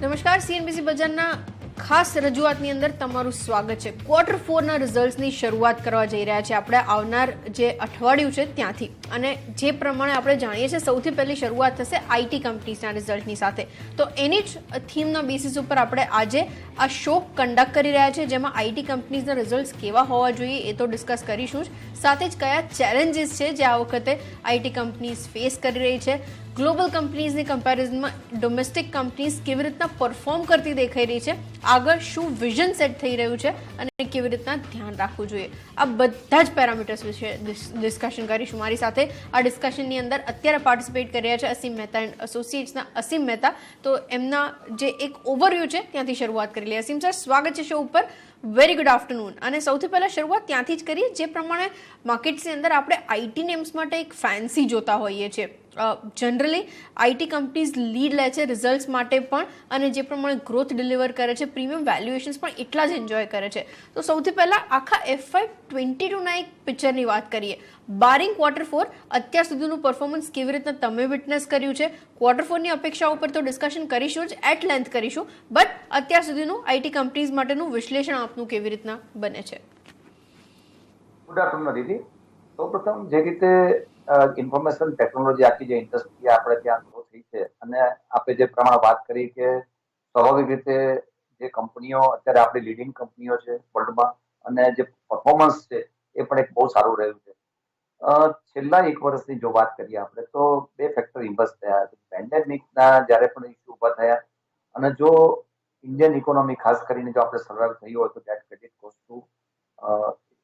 નમસ્કાર, સીએનબીસી બજારના ખાસ રજૂઆતની અંદર તમારું સ્વાગત છે. ક્વાર્ટર 4ના રિઝલ્ટ્સની શરૂઆત કરવા જઈ રહ્યા છે આપણે આવનાર જે અઠવાડિયું છે ત્યાંથી. અને જે પ્રમાણે આપણે જાણીએ છીએ સૌથી પહેલી શરૂઆત થશે આઈટી કંપનીઝના રિઝલ્ટની સાથે. તો એની જ થીમના બેસિસ ઉપર આપણે આજે આ શો કન્ડક્ટ કરી રહ્યા છે, જેમાં આઈટી કંપનીઝના રિઝલ્ટ્સ કેવા હોવા જોઈએ એ તો ડિસ્કસ કરીશું જ. સાથે જ કયા ચેલેન્જીસ છે જે આ વખતે આઈટી કંપનીઝ ફેસ કરી રહી છે, ગ્લોબલ કંપનીઝની કમ્પેરિઝનમાં ડોમેસ્ટિક કંપનીઝ કેવી રીતના પરફોર્મ કરતી દેખાઈ રહી છે, આગળ શું વિઝન સેટ થઈ રહ્યું છે અને કેવી રીતના ધ્યાન રાખવું જોઈએ, આ બધા જ પેરામીટર્સ વિશે ડિસ્કશન કરીશું. મારી સાથે આ ડિસ્કશનની અંદર અત્યારે પાર્ટિસિપેટ કરી રહ્યા છે અસીમ મહેતા એન્ડ એસોસિએટ્સના અસીમ મહેતા. તો એમના જે એક ઓવરવ્યૂ છે ત્યાંથી શરૂઆત કરી લઈએ. અસીમ સર, સ્વાગત છે શો ઉપર. Very good afternoon. અને સૌથી પહેલાં શરૂઆત ત્યાંથી જ કરીએ જે પ્રમાણે માર્કેટ્સની અંદર આપણે આઈટી નેમ્સ માટે એક ફેન્સી જોતા હોઈએ છીએ. જનરલી આઈટી કંપનીઝ લીડ લે છે રિઝલ્ટ્સ માટે પણ, અને જે પ્રમાણે ગ્રોથ ડિલિવર કરે છે, પ્રીમિયમ વેલ્યુએશન્સ પણ એટલા જ એન્જોય કરે છે. તો સૌથી પહેલાં આખા FY22ના એક પિક્ચરની વાત કરીએ. બારિંગ ક્વાર્ટર 4, અત્યાર સુધીનું પરફોર્મન્સ કેવી રીતના તમે વિટનેસ કર્યું છે, ક્વાર્ટર 4ની અપેક્ષા ઉપર તો ડિસ્કશન કરીશું જ, એટ લેન્થ કરીશું, બટ અત્યાર સુધીનું આઈટી કંપનીઝ માટેનું વિશ્લેષણ આપનું કેવી રીતના બને છે? ગુડ આફ્ટરનૂન દીદી. સૌપ્રથમ જે રીતે ઇન્ફોર્મેશન ટેકનોલોજી આખી જે ઇન્ડસ્ટ્રી આપણે ત્યાં ગ્રો થઈ છે, અને આપણે જે પ્રમાણે વાત કરી કે સ્વાભાવિક રીતે જે કંપનીઓ અત્યારે આપણી લીડિંગ કંપનીઓ છે વર્લ્ડમાં, અને જે પરફોર્મન્સ છે એ પણ એક બહુ સારું રહ્યું છે. છેલ્લા એક વર્ષની જો વાત કરીએ આપણે તો બે ફેક્ટર ઇન્વર્સ થયા. પેન્ડેમિકના જ્યારે પણ ઇસ્યુ ઉભા થયા, અને જો ઇન્ડિયન ઇકોનોમી ખાસ કરીને જો આપણે સર્વાઈવ થયું હોય તો that credit goes to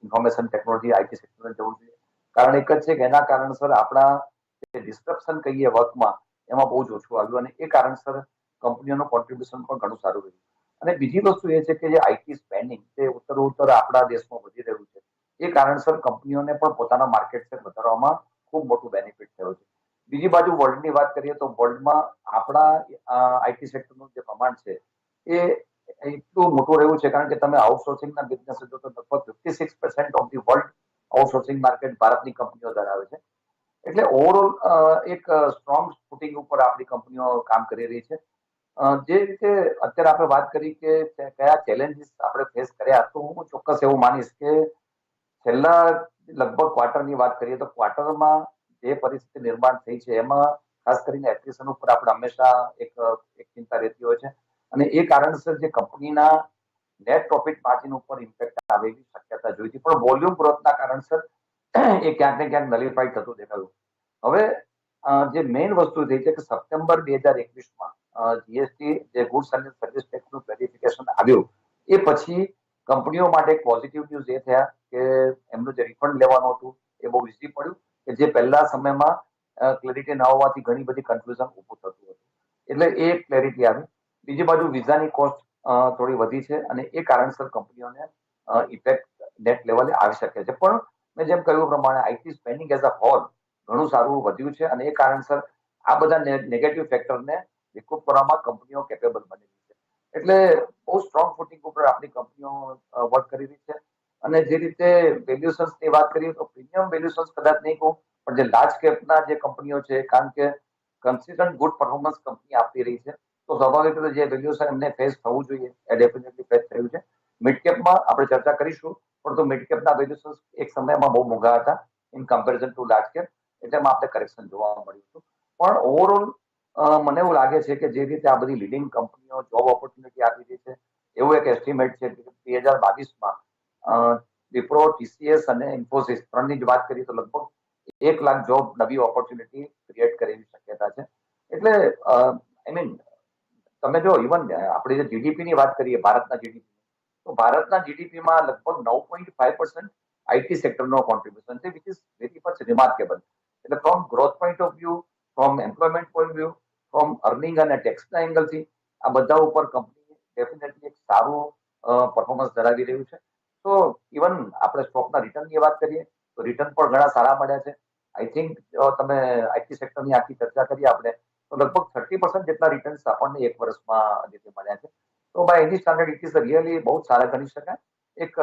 information technology IT સેક્ટરને જવું જોઈએ. કારણ એક જ છે કે એના કારણસર આપણા જે ડિસ્ટ્રપ્શન કહીએ વર્કમાં એમાં બહુ જ ઓછું આવ્યું, અને એ કારણસર કંપનીઓનું કોન્ટ્રીબ્યુશન પણ ઘણું સારું રહ્યું. અને બીજી વસ્તુ એ છે કે જે આઈટી સ્પેન્ડિંગ તે ઉત્તરોત્તર આપણા દેશમાં વધી રહ્યું છે, એ કારણસર કંપનીઓને પણ પોતાના માર્કેટ શેર વધારવામાં ખૂબ મોટું બેનિફિટ થયો છે. બીજી બાજુ વર્લ્ડની વાત કરીએ તો વર્લ્ડમાં આપણા આઈટી સેક્ટરનું જે પ્રમાણ છે એ એટલું મોટું રહ્યું છે, કારણ કે તમે આઉટસોર્સિંગના બિઝનેસ જો તો લગભગ 56% of the world outsourcing market ભારતની કંપનીઓ ધરાવે છે. એટલે ઓવરઓલ એક સ્ટ્રોંગ ફૂટિંગ ઉપર આપણી કંપનીઓ કામ કરી રહી છે. જે રીતે અત્યારે આપણે વાત કરી કે કયા ચેલેન્જીસ આપણે ફેસ કર્યા, તો હું ચોક્કસ એવું માનીશ કે છેલ્લા લગભગ ક્વાર્ટરની વાત કરીએ તો ક્વાર્ટરમાં જે પરિસ્થિતિ નિર્માણ થઈ છે એમાં ખાસ કરીને એટ્રિશન ઉપર આપણે હંમેશા એક ચિંતા રહેતી હોય છે, અને એ કારણસર જે કંપનીના નેટ પ્રોફિટ માર્જિન ઉપર ઇમ્પેક્ટ આવે એવી શક્યતા જોઈ હતી, પણ વોલ્યુમ ગ્રોથના કારણસર એ ક્યાંક ને ક્યાંક નલિફાઈડ થતું દેખાયું. હવે જે મેઇન વસ્તુ થઈ છે કે સપ્ટેમ્બર 2021માં જીએસટી જે ગુડ્સ અને સર્વિસ ટેક્સનું ક્લેરિફિકેશન આવ્યું, એ પછી કંપનીઓ માટે એક પોઝિટિવ ન્યૂઝ એ થયા કે એમનું જે રિફંડ લેવાનું હતું એ બહુ ઇઝી પડ્યું, કે જે પહેલા સમયમાં ક્લેરિટી ન હોવાથી ઘણી બધી કન્ફ્યુઝન ઊભું થતું હતું. એટલે એ ક્લેરિટી આવી. બીજી બાજુ વિઝાની કોસ્ટ થોડી વધી છે, અને એ કારણસર કંપનીઓને ઇફેક્ટ નેટ લેવલે આવી શકે છે. પણ મેં જેમ કહ્યું પ્રમાણે IT spending as a whole ઘણું સારું વધ્યું છે, અને એ કારણસર આ બધા નેગેટિવ ફેક્ટરને રિકૂપ કરવામાં કંપનીઓ કેપેબલ બનેલી છે. એટલે બહુ સ્ટ્રોંગ ફૂટિંગ ઉપર આપણી કંપનીઓ વર્ક કરી રહી છે. અને જે રીતે વેલ્યુશન્સની વાત કરીએ તો પ્રીમિયમ વેલ્યુશન્સ કદાચ નહીં કહું, પણ જે લાર્જ કેપના જે કંપનીઓ છે, કારણ કે કન્સિસ્ટન્ટ ગુડ પરફોર્મન્સ કંપની આપી રહી છે, તો સ્વાભાવિક રીતે જે વેલ્યુશન એમને ફેસ થવું જોઈએ એ ડેફિનેટલી ફેસ થયું છે. મિડ કેપમાં આપણે ચર્ચા કરીશું, પરંતુ મિડ કેપના વેલ્યુશન્સ એક સમયમાં બહુ મોંઘા હતા in comparison to large cap, એટલે આપણે કરેક્શન જોવા મળ્યું હતું. પણ ઓવરઓલ મને એવું લાગે છે કે જે રીતે આ બધી લીડિંગ કંપનીઓ જોબ ઓપોર્ચ્યુનિટી આપી રહી છે, એવું એક એસ્ટિમેટ છે કે 2022માં વિપ્રો, ટીસીએસ અને ઇન્ફોસિસ ત્રણની જ વાત કરીએ તો લગભગ 1 લાખ જોબ નવી ઓપોર્ચ્યુનિટી ક્રિએટ કરે એવી શક્યતા છે. એટલે આઈ મીન તમે જો ઇવન આપણે જે જીડીપીની વાત કરીએ ભારતના જીડીપી, તો ભારતના જીડીપીમાં લગભગ 9.5% આઈટી સેક્ટરનો કોન્ટ્રીબ્યુશન છે, which is very much remarkable. એટલે from growth point of view, from employment point view, from earning અને ટેક્સના એંગલથી આ બધા ઉપર કંપની ડેફિનેટલી એક સારું પરફોર્મન્સ ધરાવી રહ્યું છે. તો ઇવન આપણે સ્ટોકના રિટર્નની વાત કરીએ તો રિટર્ન પણ ઘણા સારા મળ્યા છે. આઈ થિંક તમે આઈટી સેક્ટરની આખી ચર્ચા કરીએ આપણે તો લગભગ 30% જેટલા રિટર્ન્સ આપણને એક વર્ષમાં જે મળ્યા છે. તો by any standard it is really બહુ સારા ગણી શકાય. એક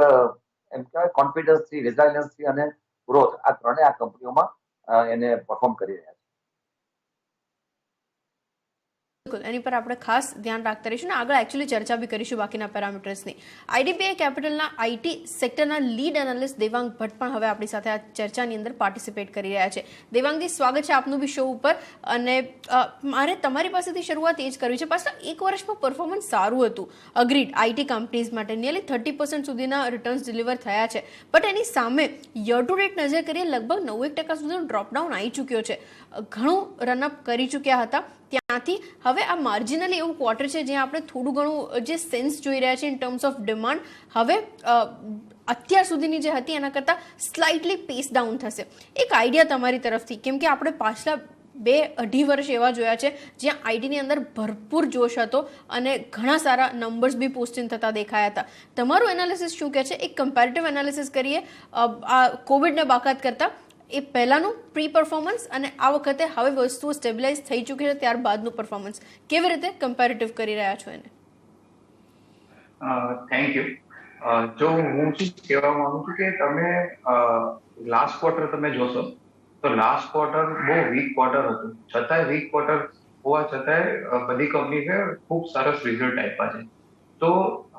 એમ કહેવાય કોન્ફિડન્સથી, રિઝાઇલન્સથી અને ગ્રોથ, આ ત્રણે આ કંપનીઓમાં એને પરફોર્મ કરી રહ્યા છે. બિલકુલ એની પર આપણે ખાસ ધ્યાન રાખતા રહીશું અને આગળ એકચ્યુઅલી ચર્ચા બી કરીશું બાકીના પેરામીટર્સની. આઈડીબીઆઈ કેપિટલના આઈટી સેક્ટરના લીડ એનાલિસ્ટ દેવાંગ ભટ્ટ પણ હવે આપણી સાથે આ ચર્ચાની અંદર પાર્ટિસિપેટ કરી રહ્યા છે. દેવાંગજી, સ્વાગત છે આપનું બી શો ઉપર. અને મારે તમારી પાસેથી શરૂઆત એ જ કરવી છે. પાછળ એક વર્ષમાં પરફોર્મન્સ સારું હતું, અગ્રીડ, આઈટી કંપનીઝ માટે નિયરલી 30% સુધીના રિટર્ન્સ ડિલિવર થયા છે. બટ એની સામે યર ટુ ડેટ નજર કરીએ લગભગ 90% સુધીનો ડ્રોપડાઉન આવી ચૂક્યો છે. ઘણું રનઅપ કરી ચૂક્યા હતા, ત્યાંથી હવે આ માર્જિનલી એવું ક્વાર્ટર છે જ્યાં આપણે થોડું ઘણું જે સેન્સ જોઈ રહ્યા છે ઇન ટર્મ્સ ઓફ ડિમાન્ડ, હવે અત્યાર સુધીની જે હતી એના કરતાં સ્લાઇટલી પેસ ડાઉન થશે. એક આઈડિયા તમારી તરફથી, કેમ કે આપણે પાછલા 2-2.5 વર્ષ એવા જોયા છે જ્યાં આઈટીની અંદર ભરપૂર જોશ હતો અને ઘણા સારા નંબર્સ બી પોસ્ટિંગ થતા દેખાયા હતા. તમારું એનાલિસિસ શું કહે છે? એક કમ્પેરેટિવ એનાલિસિસ કરીએ આ કોવિડને બાકાત કરતા, એ પહેલાનું પ્રી પરફોર્મન્સ અને આ વખતે હવે વસ્તુઓ સ્ટેબિલાઇઝ થઈ ચૂકી છે ત્યારબાદનું પરફોર્મન્સ, કેવી રીતે કમ્પેરેટિવ કરી રહ્યા છો એને? Thank you. જો હું કહેવા માંગુ છું કે તમે લાસ્ટ ક્વાર્ટર તમે જોશો તો લાસ્ટ ક્વાર્ટર બહુ વીક ક્વાર્ટર હતું, છતાંય વીક ક્વાર્ટર હોવા છતાંય બધી કંપનીઝે ખૂબ સરસ રિઝલ્ટ આપ્યા છે. તો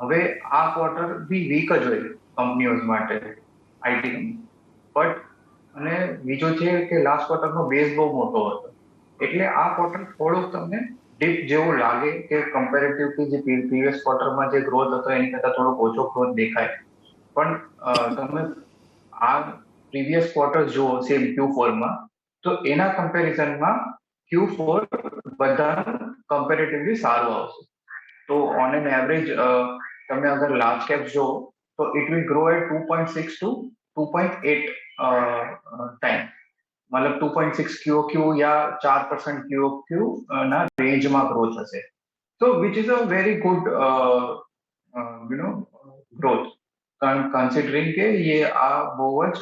હવે આ ક્વાર્ટર બી વીક જ હોય કંપનીઓ માટે, આઈટી કંપની. બટ અને બીજો છે કે લાસ્ટ ક્વાર્ટરનો બેઝ બહુ મોટો હતો, એટલે આ ક્વાર્ટર થોડુંક તમને ડીપ જેવું લાગે કે કમ્પેરેટિવલી જે પ્રીવિયસ ક્વાર્ટરમાં જે ગ્રોથ હતો એની કરતાં થોડોક ઓછો ગ્રોથ દેખાય. પણ તમે આ પ્રીવિયસ ક્વાર્ટર જુઓ સેમ Q4માં, તો એના કમ્પેરિઝનમાં Q4 બધા કમ્પેરેટિવલી સારું આવશે. તો ઓન એન એવરેજ તમે અગર લાર્જ કેપ જો તો it will grow at 2.6 to 2.8 time, મતલબ 2.6 QOQ યા 4% QOQ ના રેન્જમાં ગ્રોથ હશે. તો which is a very good growth, considering કે ये આ બહુ જ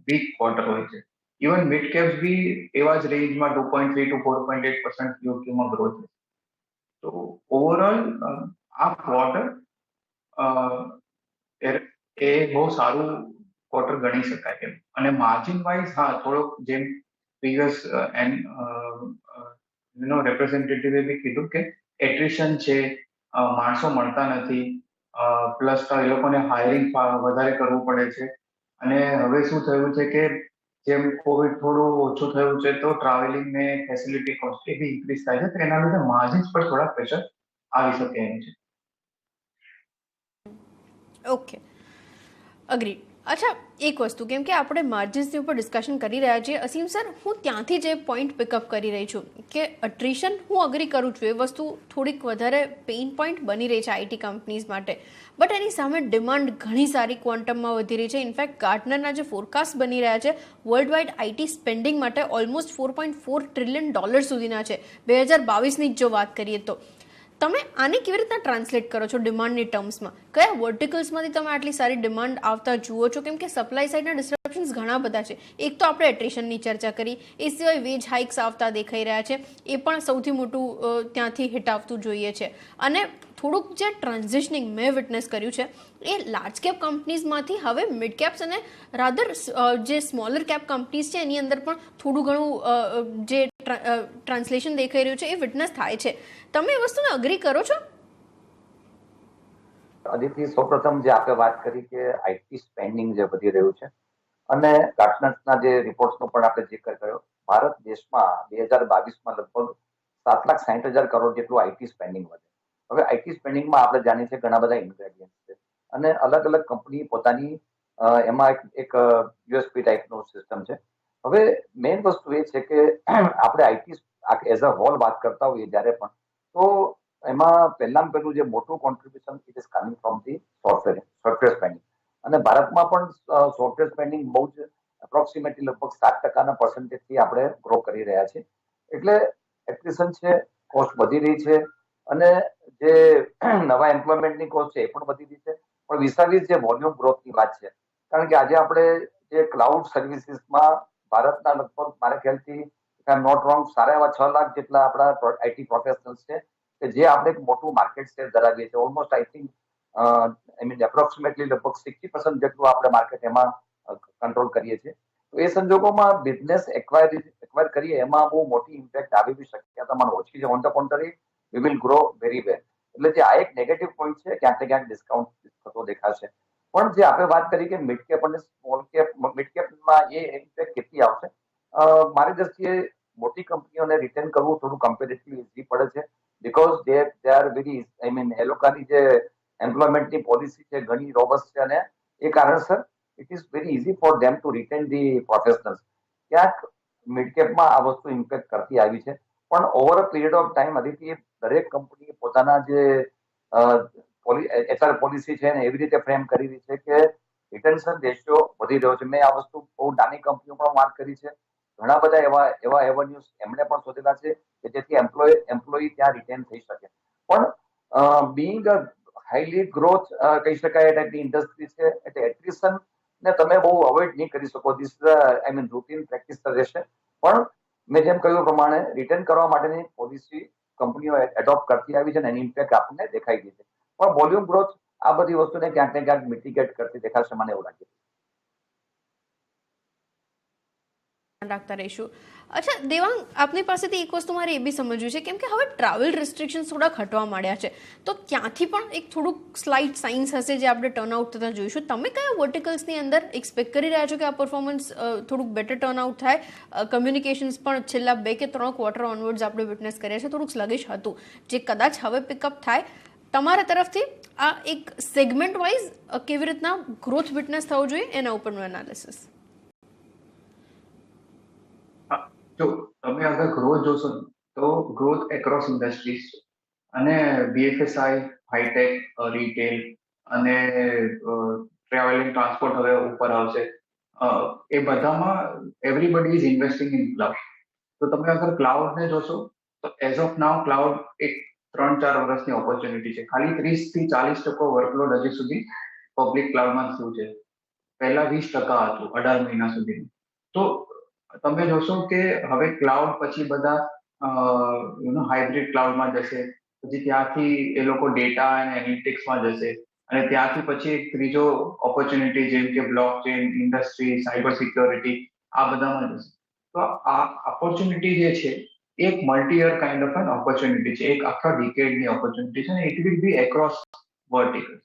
વીક ક્વાર્ટર હોય છે. ઇવન મિડ કેપ્સ બી એવા જ રેન્જમાં 2.3 to 4.8% QOQ માં ગ્રોથ છે. તો ઓવરઓલ આ ક્વાર્ટર એ બહુ સારું ક્વાર્ટર ગણી શકાય એમ. અને માર્જિન વાઇઝ હા થોડોક જેમ પ્રીવિયસ રેપ્રેઝેન્ટેટિવે બી કીધું કે એટ્રિશન છે, માણસો મળતા નથી, પ્લસ એ લોકોને હાયરિંગ વધારે કરવું પડે છે. અને હવે શું થયું છે કે જેમ કોવિડ થોડું ઓછું થયું છે તો ટ્રાવેલિંગ ને ફેસિલિટી કોસ્ટ એ બી ઇન્ક્રીઝ થાય છે, તો એના લીધે માર્જિન્સ પર થોડા પ્રેશર આવી શકે એમ છે. Okay, agree. અચ્છા, એક વસ્તુ, કેમ કે આપણે માર્જિન્સની ઉપર ડિસ્કશન કરી રહ્યા છીએ, અસીમ સર, હું ત્યાંથી જે પોઈન્ટ પિકઅપ કરી રહી છું કે અટ્રિશન હું અગ્રી કરું છું, એ વસ્તુ થોડીક વધારે પેઇન પોઈન્ટ બની રહી છે આઈટી કંપનીઝ માટે. બટ એની સામે ડિમાન્ડ ઘણી સારી ક્વોન્ટમમાં વધી રહી છે. ઇનફેક્ટ ગાર્ટનરના જે ફોરકાસ્ટ બની રહ્યા છે વર્લ્ડ વાઇડ આઈટી સ્પેન્ડિંગ માટે ઓલમોસ્ટ $4.4 ટ્રિલિયન સુધીના છે 2022ની જ જો વાત કરીએ તો. તમે આને કેવી રીતના ટ્રાન્સલેટ કરો છો ડિમાન્ડની ટર્મ્સમાં? કયા વર્ટિકલ્સમાંથી તમે આટલી સારી ડિમાન્ડ આવતા જુઓ છો? કેમ કે સપ્લાય સાઇડના ડિસ્ટ્રપ્શન્સ ઘણા બધા છે. એક તો આપણે એટ્રિશનની ચર્ચા કરી, એ સિવાય વેજ હાઇક્સ આવતા દેખાઈ રહ્યા છે, એ પણ સૌથી મોટું ત્યાંથી હિટ આવતું જોઈએ છે. અને થોડુંક જે ટ્રાન્ઝિશનિંગ મેં વિટનેસ કર્યું છે એ લાર્જ કેપ કંપનીઝમાંથી હવે મિડ કેપ્સ અને રાધર જે સ્મોલર કેપ કંપનીઝ છે એની અંદર પણ થોડું ઘણું જે ટ્રાન્સલેશન દેખાઈ રહ્યું છે એ વિટનેસ થાય છે. તમે એ વસ્તુને અગ્રી કરો છો? અદિતિ, સૌપ્રથમ જે આપણે વાત કરી કે આઈટી સ્પેન્ડિંગ જે વધી રહ્યું છે અને ગાર્ટનર્સના જે રિપોર્ટ્સનો પણ આપણે જિક્ર કર્યો, ભારત દેશમાં 2022માં લગભગ 7,60,000 કરોડ જેટલું આઈટી સ્પેન્ડિંગ વધે. હવે આઈટી સ્પેન્ડિંગમાં આપણે જાણીએ છીએ ઘણા બધા ઇન્ગ્રેડિયન્ટ છે અને અલગ અલગ કંપની પોતાની એમાં એક યુએસપી ટાઈપનું સિસ્ટમ છે. હવે મેઇન વસ્તુ એ છે કે આપણે આઈટી એઝ અ હોલ વાત કરતા હોઈએ જ્યારે પણ, તો એમાં પહેલું જે મોટું contribution it is coming from the software spending. અને ભારતમાં પણ સોફ્ટવેર સ્પેન્ડિંગ બહુ જ એપ્રોક્સિમેટલી લગભગ 7% પર્સન્ટેજથી આપણે ગ્રો કરી રહ્યા છીએ. એટલે એટ્રિશન છે, કોસ્ટ વધી રહી છે અને જે નવા એમ્પ્લોયમેન્ટની કોસ્ટ છે એ પણ વધી રહી છે. પણ વિસાવી જે વોલ્યુમ ગ્રોથની વાત છે, કારણ કે આજે આપણે જે ક્લાઉડ સર્વિસીસમાં ભારતના લગભગ મારા ખ્યાલથી નોટ રોંગ સારા એવા 6 લાખ જેટલા આપણા આઈટી પ્રોફેશનલ્સ છે કે જે આપણે એક મોટું માર્કેટ શેર ધરાવીએ છીએ. ઓલમોસ્ટ આઈ થિંક એપ્રોક્સિમેટલી લગભગ 60% જેટલું આપણે માર્કેટ એમાં કંટ્રોલ કરીએ છીએ. તો એ સંજોગોમાં બિઝનેસ એક્વાયરી એક્વાયર કરીએ એમાં બહુ મોટી ઇમ્પેક્ટ આવી બી શક્યતા મને ઓછી છે. On the country we will grow very well. એટલે જે આ એક નેગેટિવ પોઈન્ટ છે, ક્યાંક ને ક્યાંક ડિસ્કાઉન્ટ થતો દેખાશે. પણ જે આપણે વાત કરી કે મિડ કેપ અને સ્મોલ કેપ, મિડ કેપમાં એ ઇમ્પેક્ટ કેટલી આવશે, મારી દ્રષ્ટિએ મોટી કંપનીઓને રિટેન કરવું થોડું કમ્પેરેટિવલી ઇઝી પડે છે, because they are very, I mean એ લોકોની જે એમ્પ્લોયમેન્ટની પોલિસી છે ઘણી રોબસ્ટ છે, અને એ કારણસર it is very easy for them to written the professionals. ક્યાંક મિડ કેપમાં આ વસ્તુ ઇમ્પેક્ટ કરતી આવી છે, પણ over a period of time હજી દરેક કંપની પોતાના જે એચઆર પોલિસી છે ને એવી રીતે ફ્રેમ કરી રહી છે કે રિટેન્શન રેશિયો વધી રહ્યો છે. મેં આ વસ્તુ બહુ નાની કંપનીઓ પણ વાત કરી છે. ઘણા બધા એવા એવન્યુઝ એમણે પણ શોધેલા છે કે જેથી એમ્પ્લોયી ત્યાં રિટેન થઈ શકે. પણ બીઈંગ અ હાઈલી ગ્રોથ કહી શકાય એ ટાઈપની ઇન્ડસ્ટ્રી છે, એટલે એટ્રિશન ને તમે બહુ અવોઇડ નહીં કરી શકો. This I mean routine practice રહેશે. પણ મેં જેમ કહ્યું પ્રમાણે રિટર્ન કરવા માટેની પોલિસી કંપનીઓ એડોપ્ટ કરતી આવી છે, અને એની ઇમ્પેક્ટ આપણને દેખાઈ ગઈ છે. પણ વોલ્યુમ ગ્રોથ આ બધી વસ્તુને ક્યાંક ને ક્યાંક મિટિગેટ કરતી દેખાશે, મને એવું લાગે. રાખતા રહીશું. અચ્છા દેવાંગ, આપની પાસેથી એક વસ્તુ મારે એ બી સમજવું છે, કેમ કે હવે ટ્રાવેલ રેસ્ટ્રિક્શન્સ થોડા હટવા માંડ્યા છે, તો ત્યાંથી પણ એક થોડુંક સ્લાઇટ સાઇન્સ હશે જે આપણે ટર્નઆઉટ થતા જોઈશું. તમે કયા વર્ટિકલ્સની અંદર એક્સપેક્ટ કરી રહ્યા છો કે આ પરફોર્મન્સ થોડુંક બેટર ટર્નઆઉટ થાય? કમ્યુનિકેશન્સ પણ છેલ્લા 2 કે 3 ક્વાર્ટર ઓનવર્ડ્સ આપણે વિટનેસ કર્યા છે, થોડુંક સ્લગિશ હતું, જે કદાચ હવે પિકઅપ થાય. તમારા તરફથી આ એક સેગમેન્ટ વાઇઝ કેવી રીતના ગ્રોથ વિટનેસ થવો જોઈએ એના ઉપરનું એનાલિસિસ. જો તમે અગર ગ્રોથ જોશો તો ગ્રોથ એક્રોસ ઇન્ડસ્ટ્રીઝ છે, અને બીએફએસઆઈ, હાઈટેક, રિટેલ અને ટ્રાવેલિંગ ટ્રાન્સપોર્ટ હવે ઉપર આવશે. એ બધામાં everybody is investing in cloud. તો તમે અગર ક્લાઉડને જોશો તો એઝ ઓફ નાઉ ક્લાઉડ એક 3-4 વર્ષની ઓપોર્ચ્યુનિટી છે. ખાલી 30-40% વર્કલોડ હજી સુધી પબ્લિક ક્લાઉડમાં થયું છે. પહેલા 20% હતું 18 મહિના સુધી. તો તમે જોશો કે હવે ક્લાઉડ પછી બધા હાઇબ્રિડ ક્લાઉડમાં જશે, પછી ત્યાંથી એ લોકો ડેટા અને એનાલિટિક્સમાં જશે, અને ત્યાંથી પછી એક ત્રીજો ઓપોર્ચ્યુનિટી જેમ કે બ્લોકચેન, ઇન્ડસ્ટ્રી, સાયબર સિક્યોરિટી, આ બધામાં જશે. તો આ ઓપોર્ચ્યુનિટી જે છે એક multi year kind of N opportunity છે, એક આખા ડિકેડની ઓપોર્ચ્યુનિટી છે, અને it will be across vertical.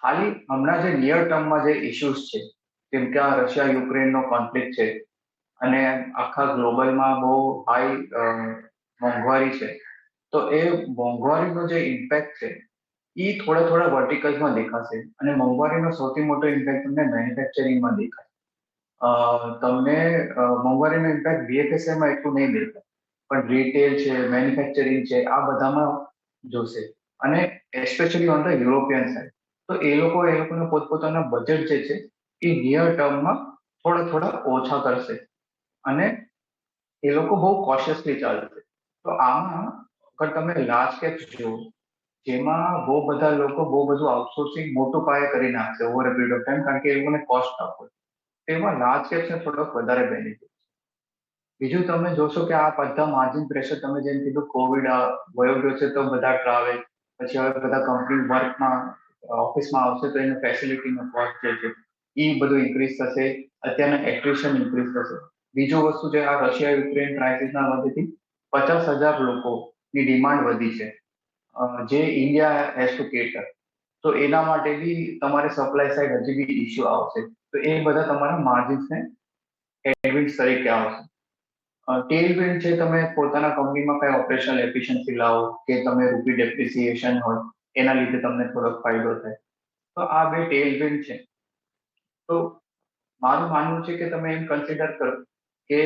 ખાલી હમણાં જે નિયર ટર્મમાં જે ઇશ્યુઝ છે, જેમ કે આ રશિયા યુક્રેનનો કોન્ફ્લિક્ટ છે, અને આખા ગ્લોબલમાં બહુ હાઈ મોંઘવારી છે, તો એ મોંઘવારીનો જે ઇમ્પેક્ટ છે એ થોડા વર્ટિકલ્સમાં દેખાશે. અને મોંઘવારીનો સૌથી મોટો ઇમ્પેક્ટ તમને મેન્યુફેક્ચરિંગમાં દેખાય. તમને મોંઘવારીનો ઇમ્પેક્ટ બીએફએસઆઈમાં એટલું નહીં દેખાય, પણ રિટેલ છે, મેન્યુફેક્ચરિંગ છે, આ બધામાં જોશે. અને especially on the European side, તો એ લોકોના પોતપોતાના બજેટ જે છે એ નિયર ટર્મમાં થોડા ઓછા કરશે, અને એ લોકો બહુ કોશિયસલી ચાલશે. તો આમાં અગર તમે લાર્જ કેપ્સ જુઓ, જેમાં બહુ બધા લોકો બહુ બધું આઉટસોર્સિંગ મોટું પાયે કરી નાખશે over a period of time, કારણ કે એ લોકોને કોસ્ટ આપો, તેમાં લાર્જ કેપ્સને થોડોક વધારે બેનિફિટ. બીજું તમે જોશો કે આ બધા માર્જિન પ્રેશર, તમે જેમ કીધું કોવિડ વયો ગયો છે તો બધા ટ્રાવેલ, પછી હવે બધા કંપની વર્કમાં ઓફિસમાં આવશે તો એનો ફેસિલિટીનો કોસ્ટ જે છે એ બધું ઇન્ક્રીઝ થશે. અત્યારના એટ્રિશન ઇન્ક્રીઝ થશે. બીજું વસ્તુ છે, આ રશિયા યુક્રેન ક્રાઇસિસના વધીથી 50,000 લોકોની ડિમાન્ડ વધી છે, જે ઇન્ડિયા હેઝ ટુ કેટર. તો એના માટે બી તમારે સપ્લાય સાઇડ હજી બી ઇશ્યુ આવશે. તો એ બધા તમારા માર્જિન્સને હેડવિન્ડ્સ તરીકે આવશે. ટેલવિન્ડ છે, તમે પોતાના કંપનીમાં કઈ ઓપરેશનલ એફિશિયન્સી લાવો, કે તમે રૂપી ડેપ્રિસિએશન હોય એના લીધે તમને થોડોક ફાયદો થાય. તો આ બે ટેલવિન્ડ છે. તો મારું માનવું છે કે તમે એમ કન્સિડર કરો કે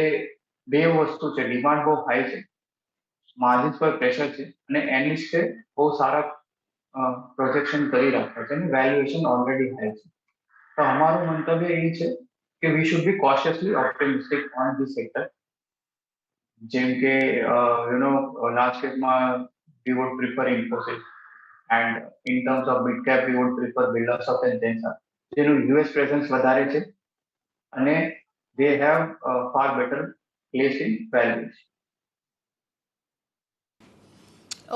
બે વસ્તુ છે, ડિમાન્ડ બહુ હાઈ છે, માર્જિન્સ પર પ્રેશર છે, અને એનાલિસ્ટે બહુ સારા પ્રોજેક્શન કરી રાખ્યા છે, અને વેલ્યુએશન ઓલરેડી હાઈ છે. તો અમારું મંતવ્ય એ છે કે we should be cautiously optimistic on the sector. જેમ કે લાર્જ કેપમાં we would prefer Infosys, and in terms of mid cap we would prefer Birlasoft and Zensar, જેનું યુએસ પ્રેઝન્સ વધારે છે, અને they have far better place in values.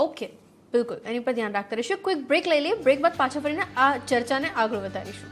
Okay, બિલકુલ એની પર ધ્યાન રાખતા રહીશું. ક્વિક બ્રેક લઈ લઈએ, બ્રેક બાદ પાછા ફરીને આ ચર્ચાને આગળ વધારીશું.